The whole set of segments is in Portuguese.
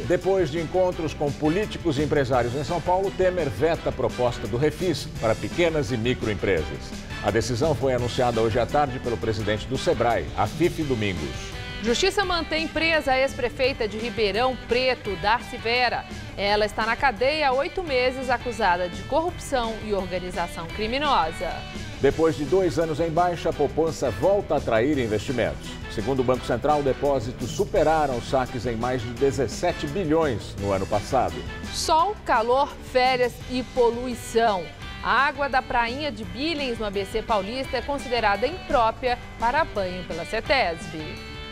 Depois de encontros com políticos e empresários em São Paulo, Temer veta a proposta do Refis para pequenas e microempresas. A decisão foi anunciada hoje à tarde pelo presidente do Sebrae, Afife Domingos. Justiça mantém presa a ex-prefeita de Ribeirão Preto, Darcy Vera. Ela está na cadeia há 8 meses, acusada de corrupção e organização criminosa. Depois de 2 anos em baixa, a poupança volta a atrair investimentos. Segundo o Banco Central, depósitos superaram os saques em mais de 17 bilhões no ano passado. Sol, calor, férias e poluição. A água da prainha de Billings, no ABC Paulista, é considerada imprópria para banho pela CETESB.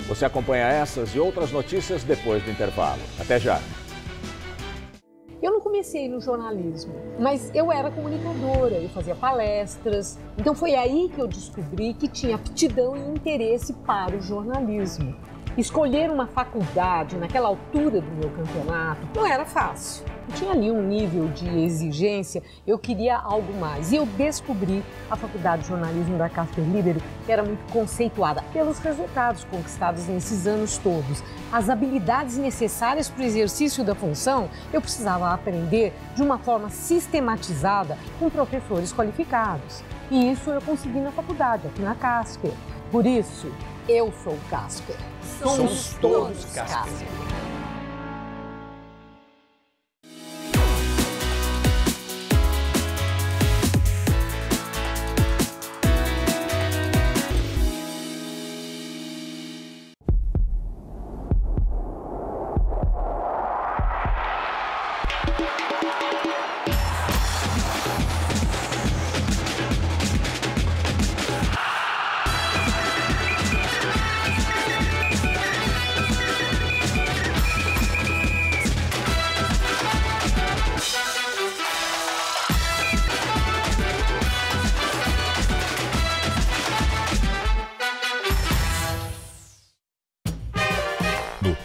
Você acompanha essas e outras notícias depois do intervalo. Até já! Eu não comecei no jornalismo, mas eu era comunicadora, eu fazia palestras. Então foi aí que eu descobri que tinha aptidão e interesse para o jornalismo. Escolher uma faculdade naquela altura do meu campeonato não era fácil. Eu tinha ali um nível de exigência, eu queria algo mais. E eu descobri a Faculdade de Jornalismo da Casper Libero, que era muito conceituada pelos resultados conquistados nesses anos todos. As habilidades necessárias para o exercício da função, eu precisava aprender de uma forma sistematizada com professores qualificados. E isso eu consegui na faculdade, aqui na Casper. Por isso, eu sou Casper. Somos todos Casper.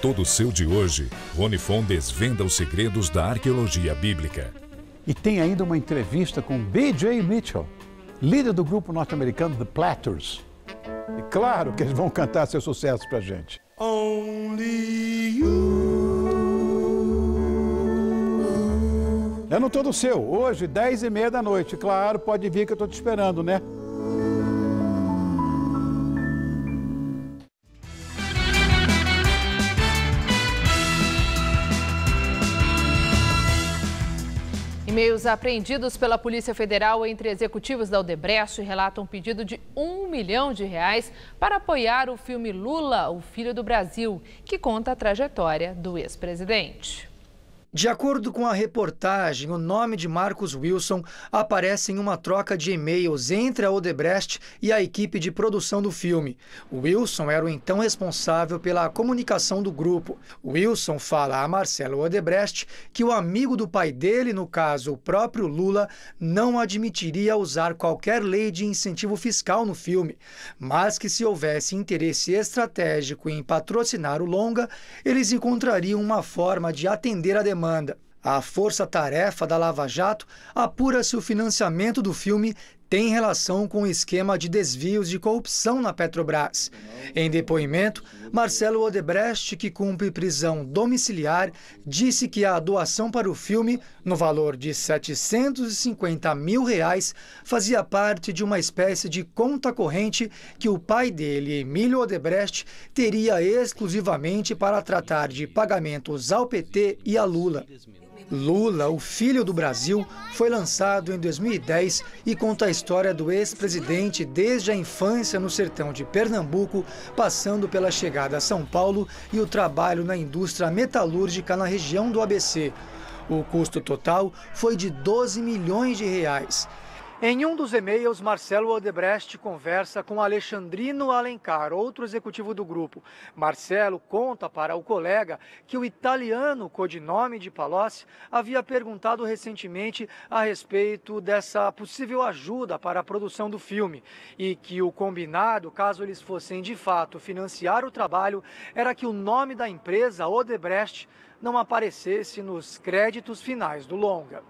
Todo Seu de hoje, Rony Fon desvenda os segredos da arqueologia bíblica. E tem ainda uma entrevista com B.J. Mitchell, líder do grupo norte-americano The Platters. E claro que eles vão cantar seus sucessos pra gente. Only you. É no Todo Seu, hoje, 10h30 da noite. Claro, pode vir que eu tô te esperando, né? E-mails apreendidos pela Polícia Federal entre executivos da Odebrecht relatam um pedido de R$1 milhão para apoiar o filme Lula, o Filho do Brasil, que conta a trajetória do ex-presidente. De acordo com a reportagem, o nome de Marcos Wilson aparece em uma troca de e-mails entre a Odebrecht e a equipe de produção do filme. O Wilson era o então responsável pela comunicação do grupo. O Wilson fala a Marcelo Odebrecht que o amigo do pai dele, no caso o próprio Lula, não admitiria usar qualquer lei de incentivo fiscal no filme, mas que se houvesse interesse estratégico em patrocinar o longa, eles encontrariam uma forma de atender a demanda. A força-tarefa da Lava Jato apura se o financiamento do filme tem relação com o esquema de desvios de corrupção na Petrobras. Em depoimento, Marcelo Odebrecht, que cumpre prisão domiciliar, disse que a doação para o filme, no valor de R$750 mil, fazia parte de uma espécie de conta corrente que o pai dele, Emílio Odebrecht, teria exclusivamente para tratar de pagamentos ao PT e a Lula. Lula, o Filho do Brasil, foi lançado em 2010 e conta a história do ex-presidente desde a infância no sertão de Pernambuco, passando pela chegada a São Paulo e o trabalho na indústria metalúrgica na região do ABC. O custo total foi de R$12 milhões. Em um dos e-mails, Marcelo Odebrecht conversa com Alexandrino Alencar, outro executivo do grupo. Marcelo conta para o colega que o italiano codinome de Palocci havia perguntado recentemente a respeito dessa possível ajuda para a produção do filme e que o combinado, caso eles fossem de fato financiar o trabalho, era que o nome da empresa, Odebrecht, não aparecesse nos créditos finais do longa.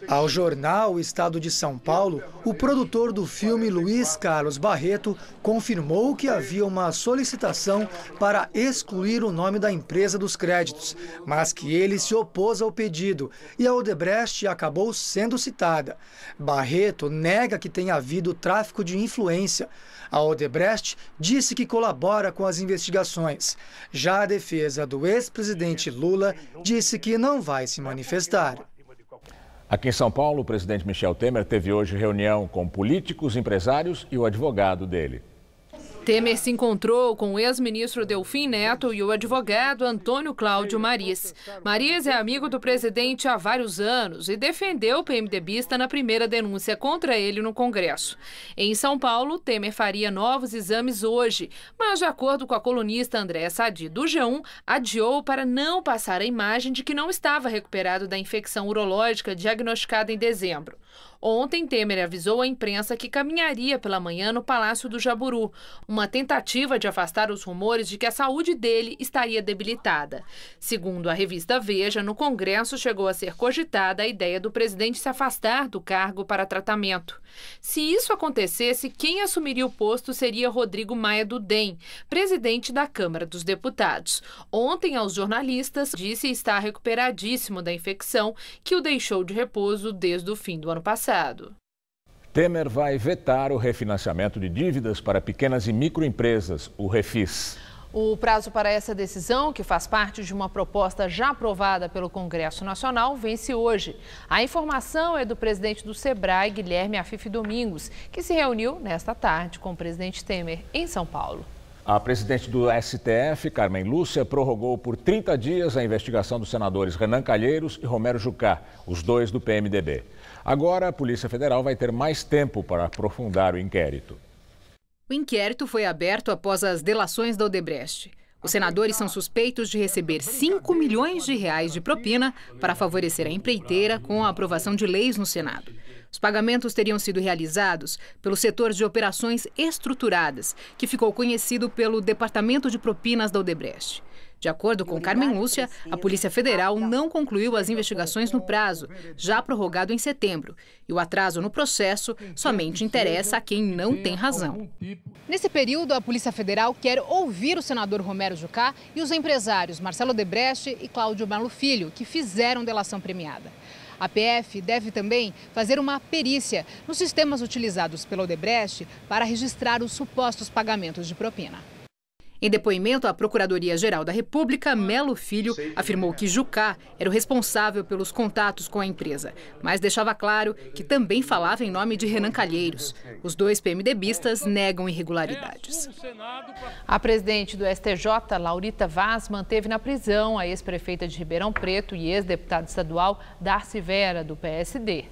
Ao jornal O Estado de São Paulo, o produtor do filme, Luiz Carlos Barreto, confirmou que havia uma solicitação para excluir o nome da empresa dos créditos, mas que ele se opôs ao pedido e a Odebrecht acabou sendo citada. Barreto nega que tenha havido tráfico de influência. A Odebrecht disse que colabora com as investigações. Já a defesa do ex-presidente Lula disse que não vai se manifestar. Aqui em São Paulo, o presidente Michel Temer teve hoje reunião com políticos, empresários e o advogado dele. Temer se encontrou com o ex-ministro Delfim Neto e o advogado Antônio Cláudio Mariz. Mariz é amigo do presidente há vários anos e defendeu o PMDBista na primeira denúncia contra ele no Congresso. Em São Paulo, Temer faria novos exames hoje, mas, de acordo com a colunista Andréa Sadi do G1, adiou para não passar a imagem de que não estava recuperado da infecção urológica diagnosticada em dezembro. Ontem, Temer avisou à imprensa que caminharia pela manhã no Palácio do Jaburu, uma tentativa de afastar os rumores de que a saúde dele estaria debilitada. Segundo a revista Veja, no Congresso chegou a ser cogitada a ideia do presidente se afastar do cargo para tratamento. Se isso acontecesse, quem assumiria o posto seria Rodrigo Maia do DEM, presidente da Câmara dos Deputados. Ontem, aos jornalistas, disse estar recuperadíssimo da infecção que o deixou de repouso desde o fim do ano passado. Temer vai vetar o refinanciamento de dívidas para pequenas e microempresas, o Refis. O prazo para essa decisão, que faz parte de uma proposta já aprovada pelo Congresso Nacional, vence hoje. A informação é do presidente do Sebrae, Guilherme Afife Domingos, que se reuniu nesta tarde com o presidente Temer em São Paulo. A presidente do STF, Carmen Lúcia, prorrogou por 30 dias a investigação dos senadores Renan Calheiros e Romero Jucá, os dois do PMDB. Agora, a Polícia Federal vai ter mais tempo para aprofundar o inquérito. O inquérito foi aberto após as delações da Odebrecht. Os senadores são suspeitos de receber 5 milhões de reais de propina para favorecer a empreiteira com a aprovação de leis no Senado. Os pagamentos teriam sido realizados pelo setor de operações estruturadas, que ficou conhecido pelo Departamento de Propinas da Odebrecht. De acordo com Carmen Lúcia, a Polícia Federal não concluiu as investigações no prazo, já prorrogado em setembro. E o atraso no processo somente interessa a quem não tem razão. Nesse período, a Polícia Federal quer ouvir o senador Romero Jucá e os empresários Marcelo Odebrecht e Cláudio Melo Filho, que fizeram delação premiada. A PF deve também fazer uma perícia nos sistemas utilizados pela Odebrecht para registrar os supostos pagamentos de propina. Em depoimento à Procuradoria-Geral da República, Melo Filho afirmou que Jucá era o responsável pelos contatos com a empresa, mas deixava claro que também falava em nome de Renan Calheiros. Os dois PMDBistas negam irregularidades. A presidente do STJ, Laurita Vaz, manteve na prisão a ex-prefeita de Ribeirão Preto e ex-deputada estadual Darcy Vera, do PSD.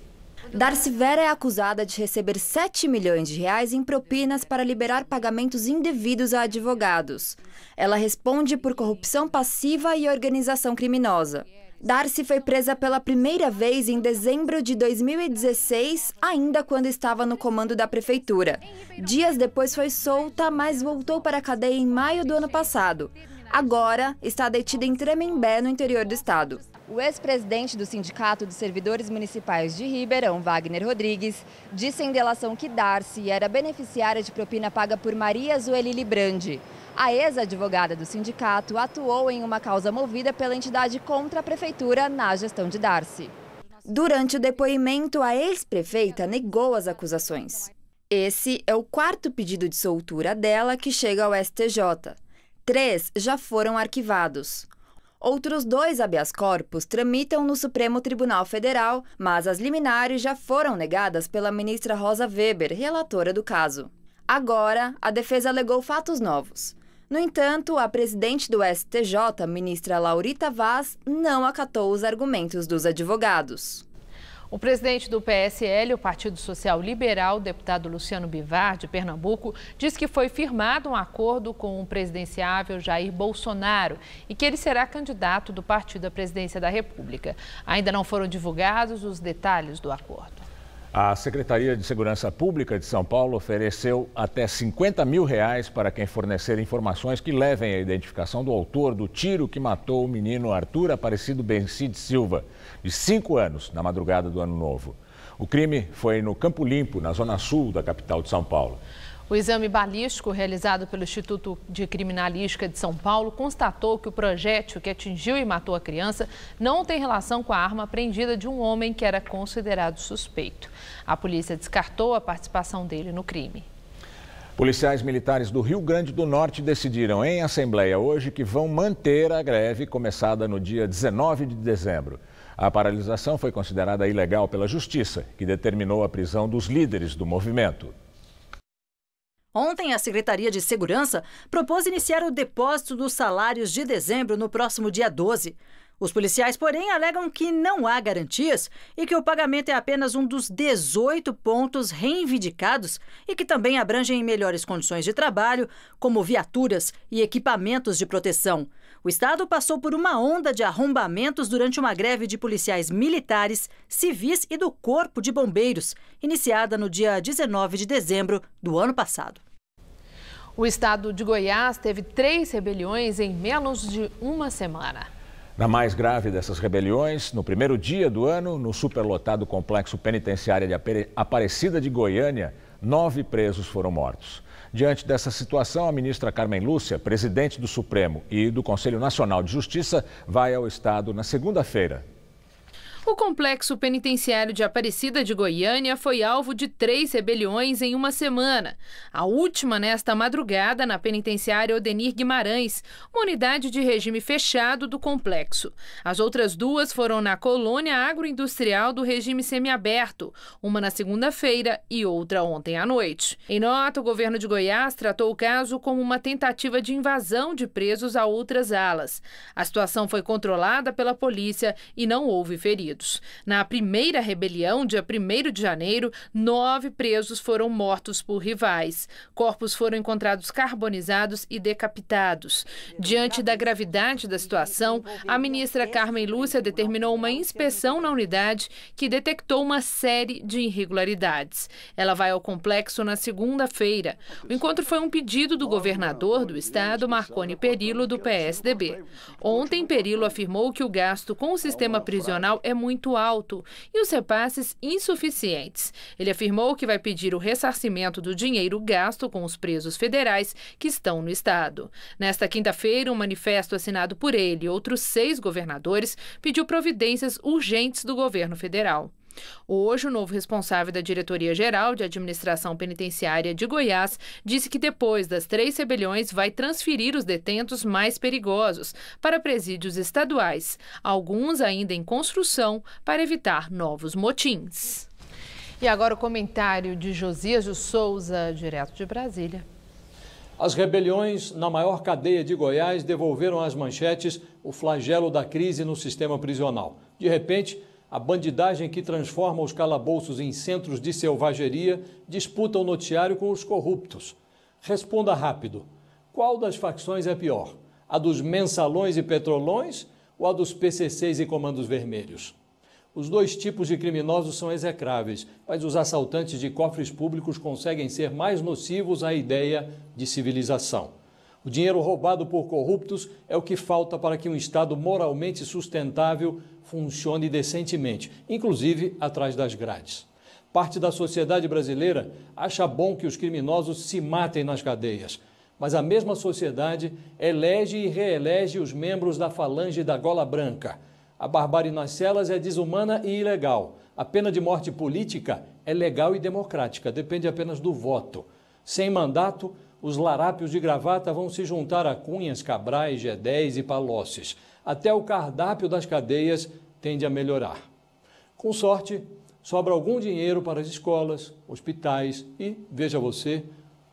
Darcy Vera é acusada de receber 7 milhões de reais em propinas para liberar pagamentos indevidos a advogados. Ela responde por corrupção passiva e organização criminosa. Darcy foi presa pela primeira vez em dezembro de 2016, ainda quando estava no comando da prefeitura. Dias depois foi solta, mas voltou para a cadeia em maio do ano passado. Agora está detida em Tremembé, no interior do estado. O ex-presidente do Sindicato dos Servidores Municipais de Ribeirão, Wagner Rodrigues, disse em delação que Darcy era beneficiária de propina paga por Maria Zueli Librandi. A ex-advogada do sindicato atuou em uma causa movida pela entidade contra a prefeitura na gestão de Darcy. Durante o depoimento, a ex-prefeita negou as acusações. Esse é o 4º pedido de soltura dela que chega ao STJ. 3 já foram arquivados. Outros 2 habeas corpus tramitam no Supremo Tribunal Federal, mas as liminares já foram negadas pela ministra Rosa Weber, relatora do caso. Agora, a defesa alegou fatos novos. No entanto, a presidente do STJ, ministra Laurita Vaz, não acatou os argumentos dos advogados. O presidente do PSL, o Partido Social Liberal, o deputado Luciano Bivar, de Pernambuco, diz que foi firmado um acordo com o presidenciável Jair Bolsonaro e que ele será candidato do partido à presidência da República. Ainda não foram divulgados os detalhes do acordo. A Secretaria de Segurança Pública de São Paulo ofereceu até R$50 mil para quem fornecer informações que levem à identificação do autor do tiro que matou o menino Arthur Aparecido Bencid Silva, de 5 anos, na madrugada do Ano Novo. O crime foi no Campo Limpo, na zona sul da capital de São Paulo. O exame balístico realizado pelo Instituto de Criminalística de São Paulo constatou que o projétil que atingiu e matou a criança não tem relação com a arma apreendida de um homem que era considerado suspeito. A polícia descartou a participação dele no crime. Policiais militares do Rio Grande do Norte decidiram em assembleia hoje que vão manter a greve começada no dia 19 de dezembro. A paralisação foi considerada ilegal pela Justiça, que determinou a prisão dos líderes do movimento. Ontem, a Secretaria de Segurança propôs iniciar o depósito dos salários de dezembro no próximo dia 12. Os policiais, porém, alegam que não há garantias e que o pagamento é apenas um dos 18 pontos reivindicados e que também abrangem melhores condições de trabalho, como viaturas e equipamentos de proteção. O Estado passou por uma onda de arrombamentos durante uma greve de policiais militares, civis e do Corpo de Bombeiros, iniciada no dia 19 de dezembro do ano passado. O estado de Goiás teve 3 rebeliões em menos de uma semana. Na mais grave dessas rebeliões, no primeiro dia do ano, no superlotado complexo penitenciário de Aparecida de Goiânia, 9 presos foram mortos. Diante dessa situação, a ministra Carmen Lúcia, presidente do Supremo e do Conselho Nacional de Justiça, vai ao estado na segunda-feira. O complexo penitenciário de Aparecida de Goiânia foi alvo de 3 rebeliões em uma semana. A última nesta madrugada na penitenciária Odenir Guimarães, uma unidade de regime fechado do complexo. As outras 2 foram na colônia agroindustrial do regime semiaberto, uma na segunda-feira e outra ontem à noite. Em nota, o governo de Goiás tratou o caso como uma tentativa de invasão de presos a outras alas. A situação foi controlada pela polícia e não houve feridos. Na primeira rebelião, dia 1º de janeiro, 9 presos foram mortos por rivais. Corpos foram encontrados carbonizados e decapitados. Diante da gravidade da situação, a ministra Carmen Lúcia determinou uma inspeção na unidade que detectou uma série de irregularidades. Ela vai ao complexo na segunda-feira. O encontro foi um pedido do governador do estado, Marconi Perillo, do PSDB. Ontem, Perillo afirmou que o gasto com o sistema prisional é muito alto e os repasses insuficientes. Ele afirmou que vai pedir o ressarcimento do dinheiro gasto com os presos federais que estão no estado. Nesta quinta-feira, um manifesto assinado por ele e outros 6 governadores pediu providências urgentes do governo federal. Hoje, o novo responsável da Diretoria-Geral de Administração Penitenciária de Goiás disse que depois das 3 rebeliões vai transferir os detentos mais perigosos para presídios estaduais, alguns ainda em construção para evitar novos motins. E agora o comentário de Josias de Souza, direto de Brasília. As rebeliões na maior cadeia de Goiás devolveram às manchetes o flagelo da crise no sistema prisional. De repente, a bandidagem que transforma os calabouços em centros de selvageria disputa o noticiário com os corruptos. Responda rápido. Qual das facções é pior? A dos mensalões e petrolões ou a dos PCCs e comandos vermelhos? Os 2 tipos de criminosos são execráveis, mas os assaltantes de cofres públicos conseguem ser mais nocivos à ideia de civilização. O dinheiro roubado por corruptos é o que falta para que um Estado moralmente sustentável funcione decentemente, inclusive atrás das grades. Parte da sociedade brasileira acha bom que os criminosos se matem nas cadeias, mas a mesma sociedade elege e reelege os membros da falange da gola branca. A barbárie nas celas é desumana e ilegal. A pena de morte política é legal e democrática, depende apenas do voto. Sem mandato, os larápios de gravata vão se juntar a Cunhas, Cabrais, Gedéis e Palocci. Até o cardápio das cadeias tende a melhorar. Com sorte, sobra algum dinheiro para as escolas, hospitais e, veja você,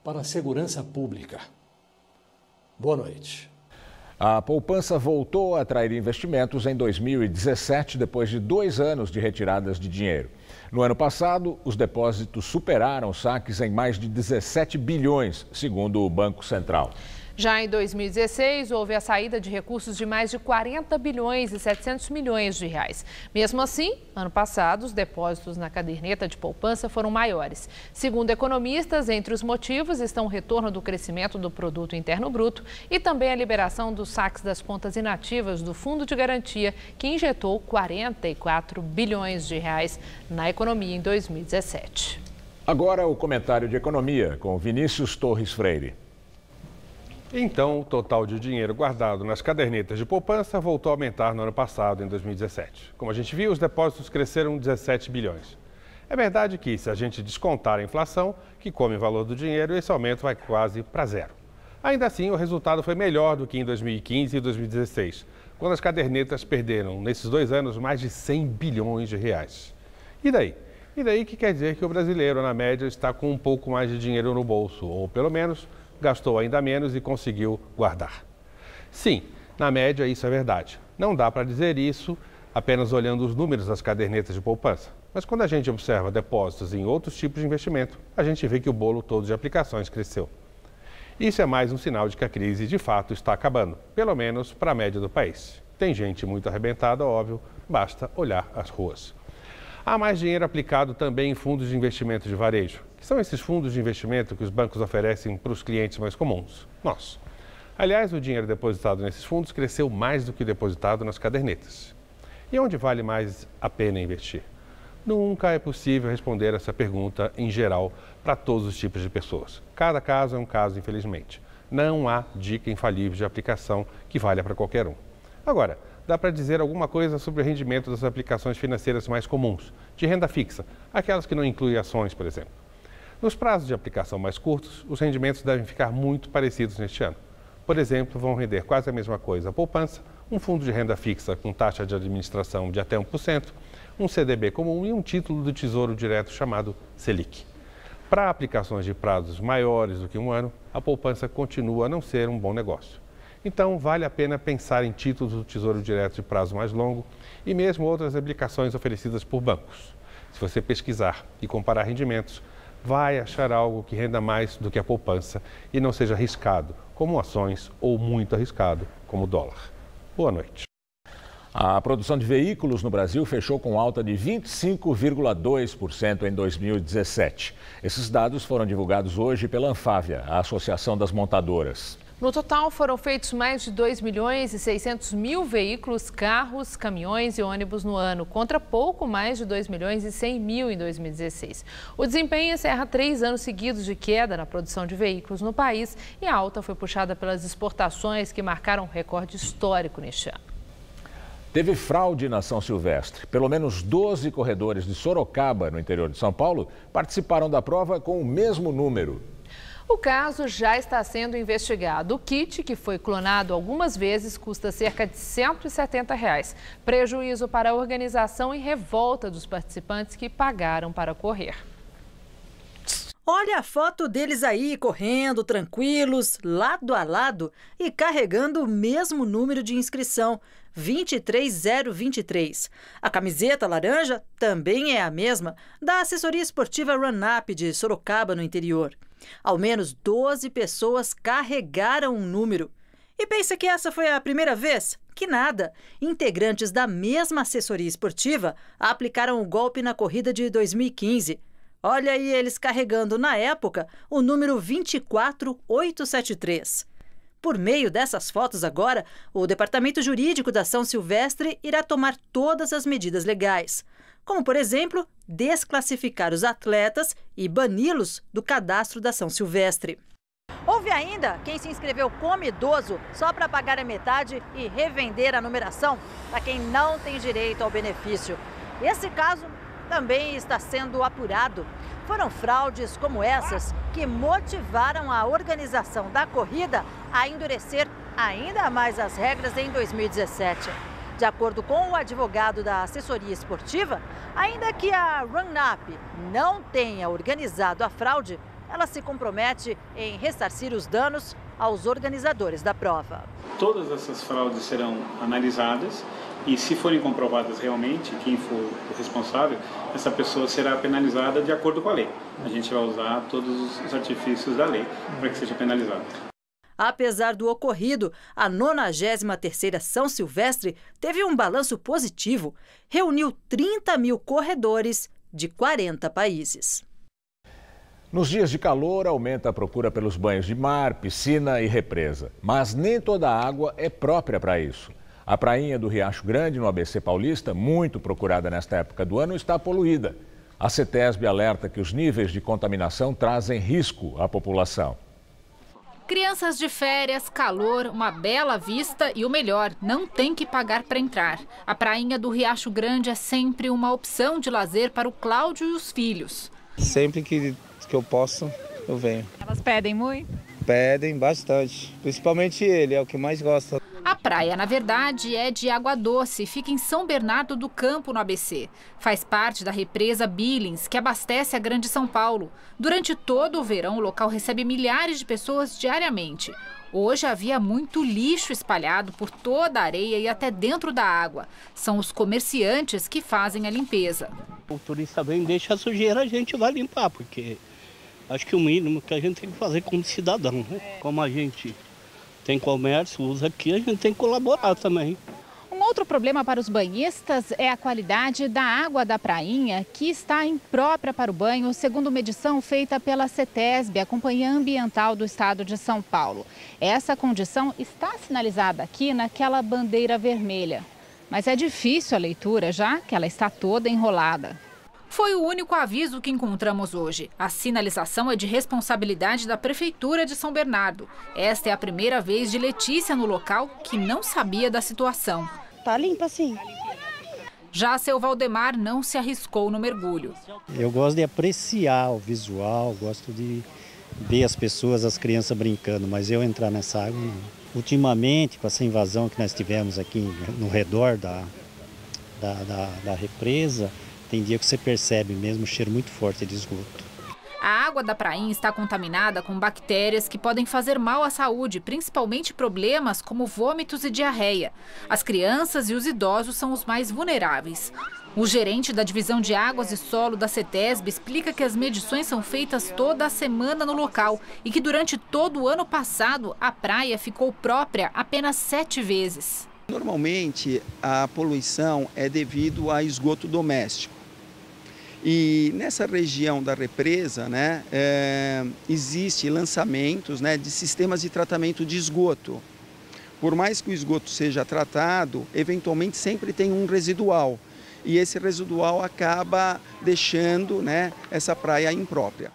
para a segurança pública. Boa noite. A poupança voltou a atrair investimentos em 2017, depois de 2 anos de retiradas de dinheiro. No ano passado, os depósitos superaram saques em mais de 17 bilhões, segundo o Banco Central. Já em 2016, houve a saída de recursos de mais de 40 bilhões e 700 milhões de reais. Mesmo assim, ano passado, os depósitos na caderneta de poupança foram maiores. Segundo economistas, entre os motivos estão o retorno do crescimento do Produto Interno Bruto e também a liberação dos saques das contas inativas do Fundo de Garantia, que injetou 44 bilhões de reais na economia em 2017. Agora o comentário de economia com Vinícius Torres Freire. Então, o total de dinheiro guardado nas cadernetas de poupança voltou a aumentar no ano passado, em 2017. Como a gente viu, os depósitos cresceram 17 bilhões. É verdade que, se a gente descontar a inflação, que come o valor do dinheiro, esse aumento vai quase para zero. Ainda assim, o resultado foi melhor do que em 2015 e 2016, quando as cadernetas perderam, nesses 2 anos, mais de 100 bilhões de reais. E daí? E daí que quer dizer que o brasileiro, na média, está com um pouco mais de dinheiro no bolso, ou pelo menos gastou ainda menos e conseguiu guardar. Sim, na média isso é verdade. Não dá para dizer isso apenas olhando os números das cadernetas de poupança. Mas quando a gente observa depósitos em outros tipos de investimento, a gente vê que o bolo todo de aplicações cresceu. Isso é mais um sinal de que a crise de fato está acabando, pelo menos para a média do país. Tem gente muito arrebentada, óbvio, basta olhar as ruas. Há mais dinheiro aplicado também em fundos de investimento de varejo, que são esses fundos de investimento que os bancos oferecem para os clientes mais comuns, nós. Aliás, o dinheiro depositado nesses fundos cresceu mais do que o depositado nas cadernetas. E onde vale mais a pena investir? Nunca é possível responder essa pergunta em geral para todos os tipos de pessoas. Cada caso é um caso, infelizmente. Não há dica infalível de aplicação que valha para qualquer um. Agora, dá para dizer alguma coisa sobre o rendimento das aplicações financeiras mais comuns, de renda fixa, aquelas que não incluem ações, por exemplo. Nos prazos de aplicação mais curtos, os rendimentos devem ficar muito parecidos neste ano. Por exemplo, vão render quase a mesma coisa a poupança, um fundo de renda fixa com taxa de administração de até 1%, um CDB comum e um título do Tesouro Direto chamado Selic. Para aplicações de prazos maiores do que um ano, a poupança continua a não ser um bom negócio. Então, vale a pena pensar em títulos do Tesouro Direto de prazo mais longo e mesmo outras aplicações oferecidas por bancos. Se você pesquisar e comparar rendimentos, vai achar algo que renda mais do que a poupança e não seja arriscado, como ações, ou muito arriscado, como o dólar. Boa noite. A produção de veículos no Brasil fechou com alta de 25,2% em 2017. Esses dados foram divulgados hoje pela Anfávia, a Associação das Montadoras. No total, foram feitos mais de 2 milhões e 600 mil veículos, carros, caminhões e ônibus no ano, contra pouco mais de 2 milhões e 100 mil em 2016. O desempenho encerra 3 anos seguidos de queda na produção de veículos no país e a alta foi puxada pelas exportações, que marcaram recorde histórico neste ano. Teve fraude na São Silvestre. Pelo menos 12 corredores de Sorocaba, no interior de São Paulo, participaram da prova com o mesmo número. O caso já está sendo investigado. O kit, que foi clonado algumas vezes, custa cerca de R$ 170. Prejuízo para a organização e revolta dos participantes que pagaram para correr. Olha a foto deles aí, correndo, tranquilos, lado a lado e carregando o mesmo número de inscrição, 23023. A camiseta laranja também é a mesma, da assessoria esportiva Run-Up de Sorocaba, no interior. Ao menos 12 pessoas carregaram um número. E pensa que essa foi a primeira vez? Que nada! Integrantes da mesma assessoria esportiva aplicaram o golpe na corrida de 2015. Olha aí eles carregando, na época, o número 24873. Por meio dessas fotos agora, o Departamento Jurídico da São Silvestre irá tomar todas as medidas legais. Como, por exemplo, desclassificar os atletas e bani-los do cadastro da São Silvestre. Houve ainda quem se inscreveu como idoso só para pagar a metade e revender a numeração para quem não tem direito ao benefício. Esse caso também está sendo apurado. Foram fraudes como essas que motivaram a organização da corrida a endurecer ainda mais as regras em 2017. De acordo com o advogado da assessoria esportiva, ainda que a Run-Up não tenha organizado a fraude, ela se compromete em ressarcir os danos aos organizadores da prova. Todas essas fraudes serão analisadas e, se forem comprovadas realmente, quem for o responsável, essa pessoa será penalizada de acordo com a lei. A gente vai usar todos os artifícios da lei para que seja penalizada. Apesar do ocorrido, a 93ª São Silvestre teve um balanço positivo. Reuniu 30 mil corredores de 40 países. Nos dias de calor, aumenta a procura pelos banhos de mar, piscina e represa. Mas nem toda a água é própria para isso. A prainha do Riacho Grande, no ABC Paulista, muito procurada nesta época do ano, está poluída. A CETESB alerta que os níveis de contaminação trazem risco à população. Crianças de férias, calor, uma bela vista e o melhor, não tem que pagar para entrar. A prainha do Riacho Grande é sempre uma opção de lazer para o Cláudio e os filhos. Sempre que eu posso, eu venho. Elas pedem muito? Pedem bastante, principalmente ele, é o que mais gosta. A praia, na verdade, é de água doce e fica em São Bernardo do Campo, no ABC. Faz parte da represa Billings, que abastece a Grande São Paulo. Durante todo o verão, o local recebe milhares de pessoas diariamente. Hoje havia muito lixo espalhado por toda a areia e até dentro da água. São os comerciantes que fazem a limpeza. O turista vem e deixa a sujeira, a gente vai limpar, porque acho que o mínimo que a gente tem que fazer como cidadão, né? Como a gente tem comércio, usa aqui, a gente tem que colaborar também. Um outro problema para os banhistas é a qualidade da água da prainha, que está imprópria para o banho, segundo medição feita pela CETESB, a Companhia Ambiental do Estado de São Paulo. Essa condição está sinalizada aqui naquela bandeira vermelha. Mas é difícil a leitura, já que ela está toda enrolada. Foi o único aviso que encontramos hoje. A sinalização é de responsabilidade da Prefeitura de São Bernardo. Esta é a primeira vez de Letícia no local, que não sabia da situação. Tá limpa, sim. Já seu Valdemar não se arriscou no mergulho. Eu gosto de apreciar o visual, gosto de ver as pessoas, as crianças brincando, mas eu entrar nessa água não. Ultimamente, com essa invasão que nós tivemos aqui no redor da represa, tem dia que você percebe mesmo o cheiro muito forte de esgoto. A água da prainha está contaminada com bactérias que podem fazer mal à saúde, principalmente problemas como vômitos e diarreia. As crianças e os idosos são os mais vulneráveis. O gerente da Divisão de Águas e Solo da CETESB explica que as medições são feitas toda a semana no local e que durante todo o ano passado a praia ficou própria apenas 7 vezes. Normalmente a poluição é devido a esgoto doméstico. E nessa região da represa, existe lançamentos de sistemas de tratamento de esgoto. Por mais que o esgoto seja tratado, eventualmente sempre tem um residual. E esse residual acaba deixando essa praia imprópria.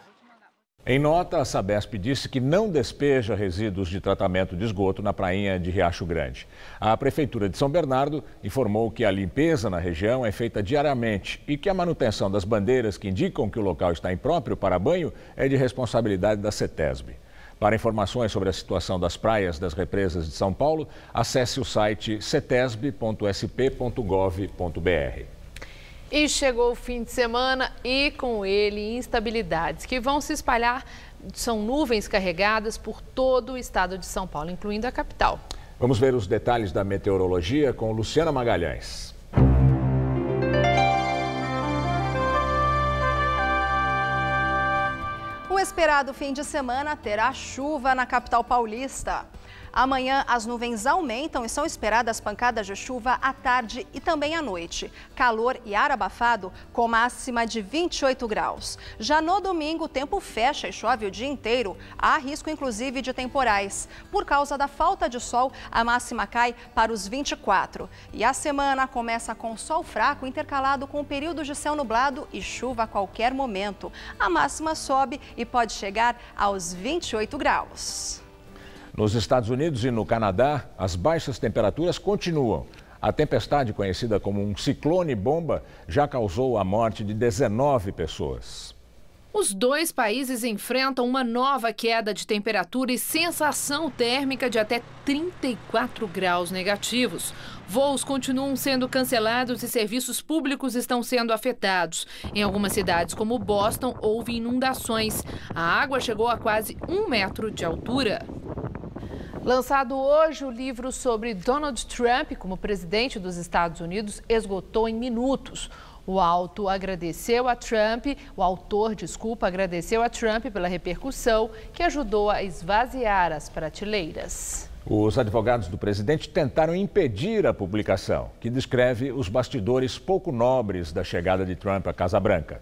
Em nota, a Sabesp disse que não despeja resíduos de tratamento de esgoto na prainha de Riacho Grande. A Prefeitura de São Bernardo informou que a limpeza na região é feita diariamente e que a manutenção das bandeiras que indicam que o local está impróprio para banho é de responsabilidade da CETESB. Para informações sobre a situação das praias das represas de São Paulo, acesse o site cetesb.sp.gov.br. E chegou o fim de semana e com ele instabilidades que vão se espalhar. São nuvens carregadas por todo o estado de São Paulo, incluindo a capital. Vamos ver os detalhes da meteorologia com Luciana Magalhães. O esperado fim de semana terá chuva na capital paulista. Amanhã as nuvens aumentam e são esperadas pancadas de chuva à tarde e também à noite. Calor e ar abafado com máxima de 28 graus. Já no domingo o tempo fecha e chove o dia inteiro. Há risco inclusive de temporais. Por causa da falta de sol, a máxima cai para os 24. E a semana começa com sol fraco intercalado com períodos de céu nublado e chuva a qualquer momento. A máxima sobe e pode chegar aos 28 graus. Nos Estados Unidos e no Canadá, as baixas temperaturas continuam. A tempestade, conhecida como um ciclone bomba, já causou a morte de 19 pessoas. Os dois países enfrentam uma nova queda de temperatura e sensação térmica de até 34 graus negativos. Voos continuam sendo cancelados e serviços públicos estão sendo afetados. Em algumas cidades, como Boston, houve inundações. A água chegou a quase 1 metro de altura. Lançado hoje, o livro sobre Donald Trump como presidente dos Estados Unidos esgotou em minutos. O autor agradeceu a Trump pela repercussão que ajudou a esvaziar as prateleiras. Os advogados do presidente tentaram impedir a publicação, que descreve os bastidores pouco nobres da chegada de Trump à Casa Branca.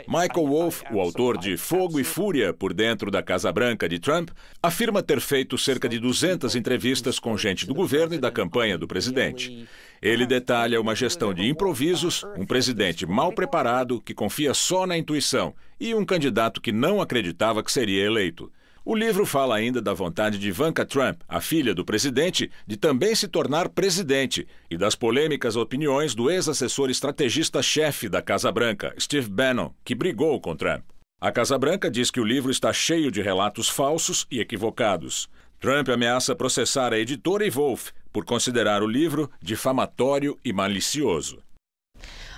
Michael Wolff, o autor de Fogo e Fúria por Dentro da Casa Branca de Trump, afirma ter feito cerca de 200 entrevistas com gente do governo e da campanha do presidente. Ele detalha uma gestão de improvisos, um presidente mal preparado que confia só na intuição e um candidato que não acreditava que seria eleito. O livro fala ainda da vontade de Ivanka Trump, a filha do presidente, de também se tornar presidente e das polêmicas opiniões do ex-assessor estrategista-chefe da Casa Branca, Steve Bannon, que brigou com Trump. A Casa Branca diz que o livro está cheio de relatos falsos e equivocados. Trump ameaça processar a editora e Wolff por considerar o livro difamatório e malicioso.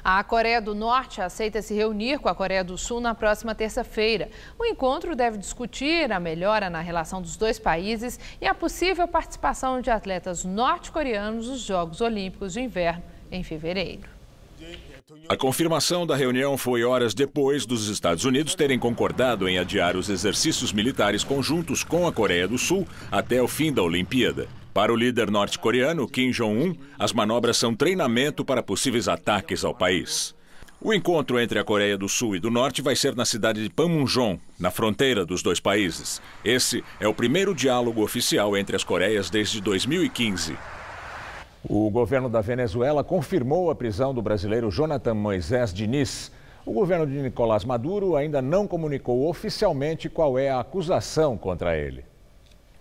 A Coreia do Norte aceita se reunir com a Coreia do Sul na próxima terça-feira. O encontro deve discutir a melhora na relação dos dois países e a possível participação de atletas norte-coreanos nos Jogos Olímpicos de Inverno em fevereiro. A confirmação da reunião foi horas depois dos Estados Unidos terem concordado em adiar os exercícios militares conjuntos com a Coreia do Sul até o fim da Olimpíada. Para o líder norte-coreano, Kim Jong-un, as manobras são treinamento para possíveis ataques ao país. O encontro entre a Coreia do Sul e do Norte vai ser na cidade de Panmunjom, na fronteira dos dois países. Esse é o primeiro diálogo oficial entre as Coreias desde 2015. O governo da Venezuela confirmou a prisão do brasileiro Jonathan Moisés Diniz. O governo de Nicolás Maduro ainda não comunicou oficialmente qual é a acusação contra ele.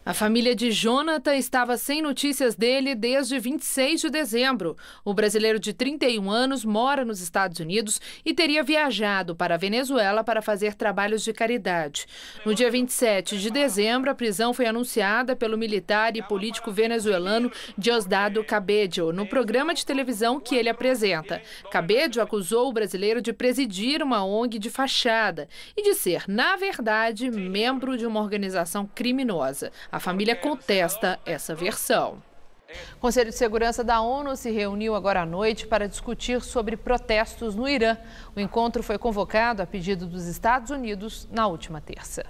A família de Jonathan estava sem notícias dele desde 26 de dezembro. O brasileiro de 31 anos mora nos Estados Unidos e teria viajado para a Venezuela para fazer trabalhos de caridade. No dia 27 de dezembro, a prisão foi anunciada pelo militar e político venezuelano Diosdado Cabello, no programa de televisão que ele apresenta. Cabello acusou o brasileiro de presidir uma ONG de fachada e de ser, na verdade, membro de uma organização criminosa. A família contesta essa versão. O Conselho de Segurança da ONU se reuniu agora à noite para discutir sobre protestos no Irã. O encontro foi convocado a pedido dos Estados Unidos na última terça.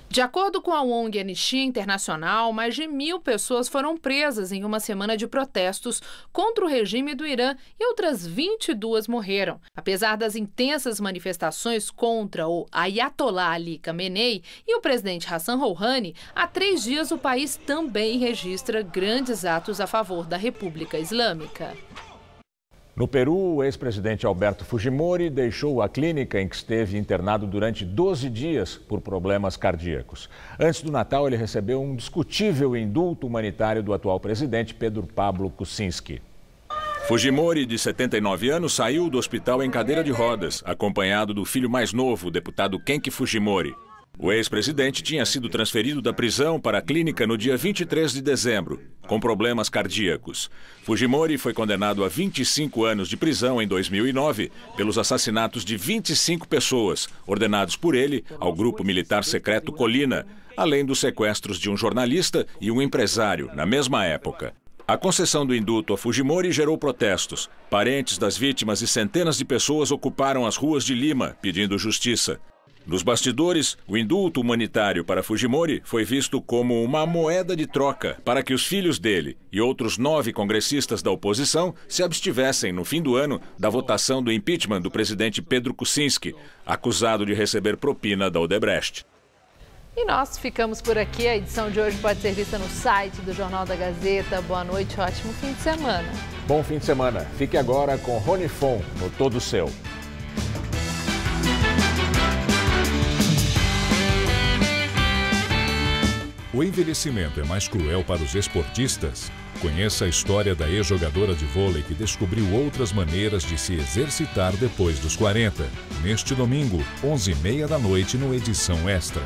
De acordo com a ONG Anistia Internacional, mais de 1.000 pessoas foram presas em uma semana de protestos contra o regime do Irã e outras 22 morreram. Apesar das intensas manifestações contra o Ayatollah Ali Khamenei e o presidente Hassan Rouhani, há 3 dias o país também registra grandes atos a favor da República Islâmica. No Peru, o ex-presidente Alberto Fujimori deixou a clínica em que esteve internado durante 12 dias por problemas cardíacos. Antes do Natal, ele recebeu um discutível indulto humanitário do atual presidente Pedro Pablo Kuczynski. Fujimori, de 79 anos, saiu do hospital em cadeira de rodas, acompanhado do filho mais novo, o deputado Kenki Fujimori. O ex-presidente tinha sido transferido da prisão para a clínica no dia 23 de dezembro, com problemas cardíacos. Fujimori foi condenado a 25 anos de prisão em 2009 pelos assassinatos de 25 pessoas, ordenados por ele ao grupo militar secreto Colina, além dos sequestros de um jornalista e um empresário, na mesma época. A concessão do indulto a Fujimori gerou protestos. Parentes das vítimas e centenas de pessoas ocuparam as ruas de Lima, pedindo justiça. Nos bastidores, o indulto humanitário para Fujimori foi visto como uma moeda de troca para que os filhos dele e outros 9 congressistas da oposição se abstivessem no fim do ano da votação do impeachment do presidente Pedro Kuczynski, acusado de receber propina da Odebrecht. E nós ficamos por aqui. A edição de hoje pode ser vista no site do Jornal da Gazeta. Boa noite, ótimo fim de semana. Bom fim de semana. Fique agora com Rony Fon no Todo Seu. O envelhecimento é mais cruel para os esportistas? Conheça a história da ex-jogadora de vôlei que descobriu outras maneiras de se exercitar depois dos 40. Neste domingo, 11h30 da noite, no Edição Extra.